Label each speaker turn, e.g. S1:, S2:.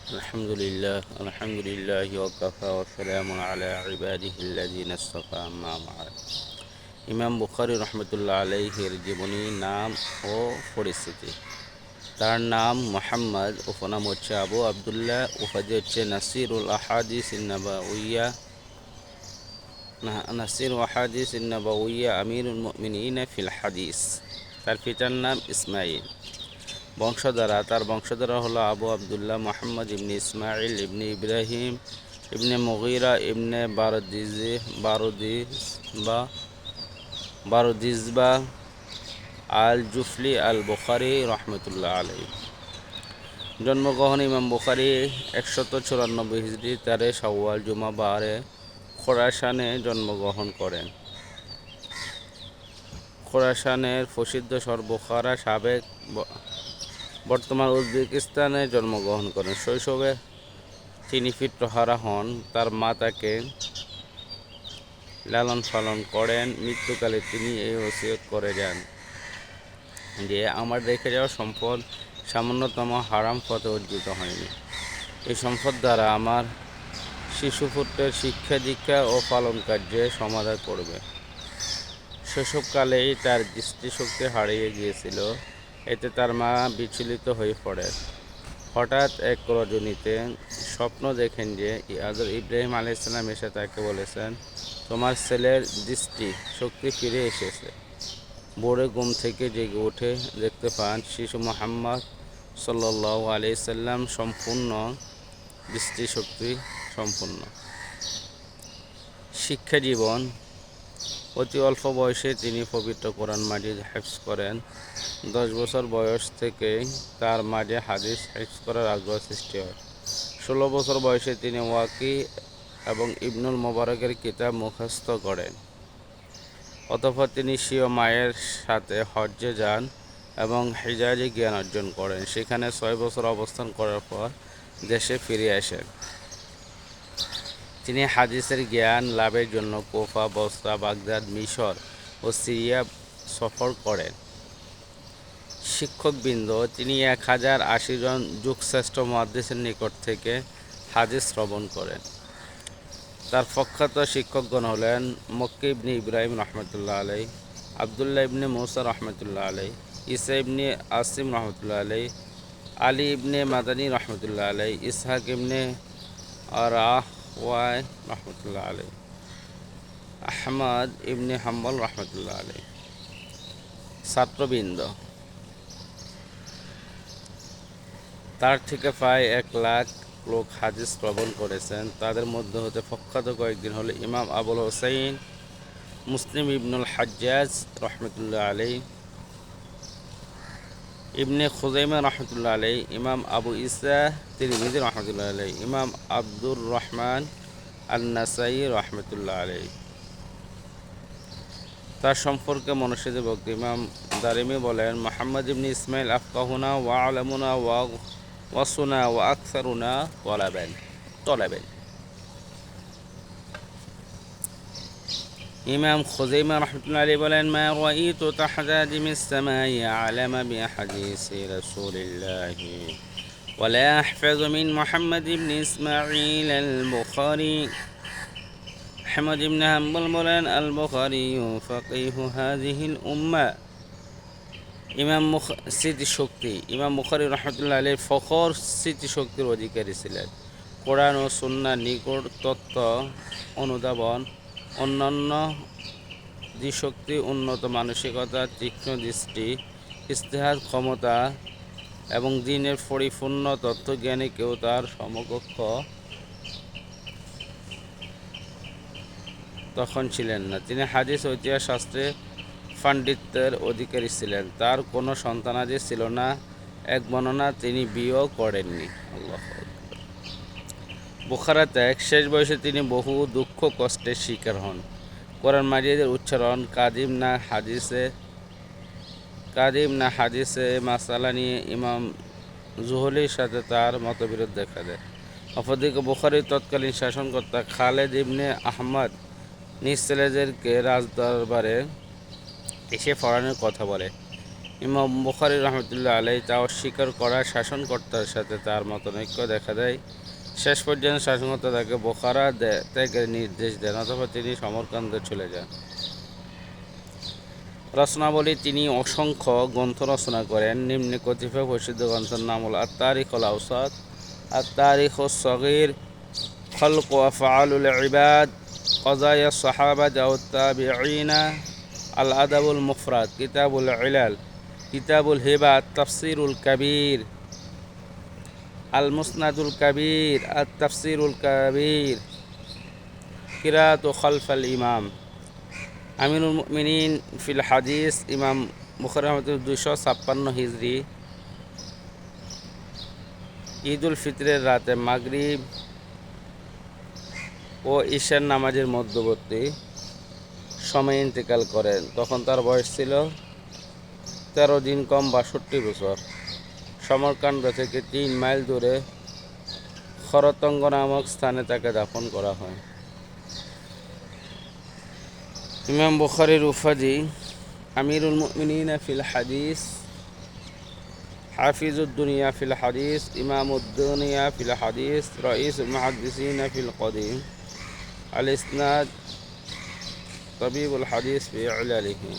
S1: আলহামদুলিল্লাহ ওয়াকাফা ওয়া সালামুন আলা ইবাদিহিল্লাযিনা ইসতাফা আম্মা বা'দ। ইমাম বুখারী রহমতুল্লাহ আলাইহির জীবনী, নাম ও পরিস্থিতি। তার নাম মুহাম্মদ, উপনাম হচ্ছে আবু আবদুল্লাহ, উপাধি হচ্ছে নাসির ওয়াহাদিস ইন্নাবাউইয়া আমিরুল মুমিনিন ফিল হাদিস। তার পিতার নাম ইসমাইল। তার বংশধারা হলো আবু আবদুল্লাহ মুহাম্মদ ইবনে ইসমাইল ইবনে ইব্রাহিম ইবনে মুগীরা ইবনে বারদিজবা আল জুফলি আল বুখারী রহমতুল্লাহ আলাইহি। জন্মগ্রহণ ইমাম বুখারী 194 হিজরি 13 শাওয়াল জুমাবারে খোরাসানে জন্মগ্রহণ করেন। খোরাসানের প্রসিদ্ধ শহর বুখারা সাবেক বর্তমান উজবেকিস্তানে জন্মগ্রহণ করেন। শৈশবে তিনি পিতৃহারা হন। তার মা তাকে লালন পালন করেন। মৃত্যুকালে তিনি এই ওসিয়ত করে যান যে আমার রেখে যাওয়া সম্পদ সামান্যতম হারাম পথে অর্জিত হয়নি। এই সম্পদ দ্বারা আমার শিশুপুত্রের শিক্ষা দীক্ষা ও পালন কার্যে সমাধান করবে। শৈশবকালেই তার দৃষ্টিশক্তি হারিয়ে গিয়েছিল। এতে তার মা বিচলিত হয়ে পড়েন। হঠাৎ এক রজনীতে স্বপ্ন দেখেন যে হযরত ইব্রাহিম আলাইহিস সালাম এসে তাকে বলেছেন, তোমার ছেলের দৃষ্টি শক্তি ফিরে এসেছে। ভোরে ঘুম থেকে জেগে উঠে দেখতে পান শিশু মুহাম্মদ সাল্লাল্লাহু আলাইহি সাল্লাম সম্পূর্ণ দৃষ্টিশক্তি সম্পূর্ণ। শিক্ষা জীবন। অতি অল্প বয়সে তিনি পবিত্র কোরআন মাজিদ হিফজ করেন। 10 বছর বয়স থেকে তার মাঝে হাদিস হিফজ করার আগ্রহ সৃষ্টি হয়। 16 বছর বয়সে তিনি ওয়াকি এবং ইবনুল মুবারকের কিতাব মুখস্থ করেন। অতঃপর তিনি স্বীয় মায়ের সাথে হজ্জে যান এবং হিজাজে জ্ঞান অর্জন করেন। সেখানে 6 বছর অবস্থান করার পর দেশে ফিরে আসেন। তিনি হাদিসের জ্ঞান লাভের জন্য কুফা, বসরা, বাগদাদ, মিশর ও সিরিয়া সফর করেন। শিক্ষকবৃন্দ। তিনি 1080 জন যুগশ্রেষ্ঠ মুহাদ্দিসের নিকট থেকে হাদিস শ্রবণ করেন। তার প্রখ্যাত শিক্ষকগণ হলেন মক্কি ইবনে ইব্রাহিম রহমতুল্লাহ আলাইহি, আবদুল্লাহ ইবনে মুসা রহমতুল্লাহ আলাইহি, ঈসা ইবনে আসিম রহমতুল্লাহ আলাইহি, আলী ইবনে মাদানী রহমতুল্লাহ আলাইহি, ইসহাক ইবনে রাহওয়ায় রহমতুল্লাহ আলাইহি, আহমদ ইবনে হাম্বল রহমতুল্লাহ আলাইহি। ছাত্রবৃন্দ। তার থেকে প্রায় 1 লাখ লোক হাদিস শ্রবণ করেছেন। তাদের মধ্যে হতে প্রখ্যাত কয়েকজন হলো ইমাম আবুল হুসাইন মুসলিম ইবনুল হাজ্জাজ রহমতুল্লাহ আলাইহি, ইবনে খুজাইমা রহমতুল্লাহ আলাইহি, ইমাম আবু ঈসা তিরমিজি রহমতুল্লাহ আলাইহি, ইমাম আব্দুর রহমান আন-নাসাই রহমতুল্লাহ আলাইহি। তার সম্পর্কে মনস্বীদের বক্তা ইমাম দারিমি বলেন, মুহাম্মদ ইবনে ইসমাইল আফকাহুনা ওয়া আলামুনা ওয়াসুনা ওয়া আকসারুনা তলাবেন। ইমাম খুজাইমা রহমতুল্লাহ আলাইহি বলেন, মা রাআইতু তাহতা দিমিস সামাই আলামা বিহাদিসি রাসূলিল্লাহ ওয়ালা আহফাযু মিন মুহাম্মদ ইবনে ইসমাইল আল বুখারী। আহমদ ইবনে হাম্বল বলেন, আল বুখারী ফাকিহু হাযিহিল উম্মাহ। স্মৃতিশক্তি। ইমাম বুখারী রহমতুল্লাহ আলাইহি ফখর স্মৃতিশক্তির অধিকারী ছিলেন। কোরআন ও সুন্নাহর নিকট তত্ত্ব অনুধাবন, অন্যান্য দৃশ্যশক্তি, উন্নত মানসিকতা, তীক্ষ্ণ দৃষ্টি, ইজতিহাদ ক্ষমতা এবং দ্বীনের পরিপূর্ণ তত্ত্বজ্ঞানী কেউ তার সমকক্ষ তখন ছিলেন না। তিনি হাদিস ও ইতিহাস শাস্ত্রে পাণ্ডিত্যের অধিকারী ছিলেন। তার কোনো সন্তানাদি ছিল না। এক বর্ণনা তিনি বিয়েও করেননি। বুখারা ত্যাগ। শেষ বয়সে তিনি বহু দুঃখ কষ্টের শিকার হন। কোরআন মাজিদের উচ্চারণ কাদিম না হাদিসে মাসালা নিয়ে ইমাম জুহলির সাথে তার মতবিরোধ দেখা দেয়। অপরদিকে বুখারীর তৎকালীন শাসনকর্তা খালেদ ইবনে আহমদ নিজ ছেলেদেরকে রাজদরবারে এসে পড়ানোর কথা বলে। ইমাম বুখারী রহমতুল্লাহ আলাইহি তা অস্বীকার করা শাসনকর্তার সাথে তার মতানৈক্য দেখা দেয়। শেষ পর্যন্ত শাসনকর্তা তাকে বোখারা ত্যাগের নির্দেশ দেন, অথবা তিনি সমরকান্দে চলে যান। রচনাবলী: তিনি অসংখ্য গ্রন্থ রচনা করেন। নিম্নে কতিপয় প্রসিদ্ধ গ্রন্থের নাম হল: আত-তারিখুল আওসাত, আত-তারিখুস সগীর, খলক ওয়া আফআলুল ইবাদ, কযায়া সাহাবা ওয়াত তাবিঈনা, আল আদাবুল মুফরাদ, কিতাবুল ইলাল, কিতাবুল হিবা, আত-তাফসীরুল কাবীর, আল মুসনাদুল কাবীর, আত-তাফসীরুল কাবীর, কিরাআতু খালফাল ইমাম। আমিরুল মুমিনিন ফিল হাদিস, ইমাম বুখারী রহমতুল্লাহ 256 হিজরি। ঈদুল ফিতরের রাতে মাগরিব ও ঈশার নামাজের মধ্যবর্তী সময়ে ইন্তেকাল করেন। তখন তার বয়স ছিল 13 দিন কম 62 বছর। সমরকান্দ থেকে 3 মাইল দূরে খরতঙ্গ নামক স্থানে তাকে দাফন করা হয়। ইমাম বুখারীর উপাধি: আমিরুল মুমিনিন ফিল হাদিস, হাফিজুদ দুনিয়া ফিল হাদিস, ইমামুদ দুনিয়া ফিল হাদিস, রাইসুল মুহাদ্দিসিন ফিল কদিম, আল ইসনাদ, তাবিবুল হাদিস ফি ইলালিহি।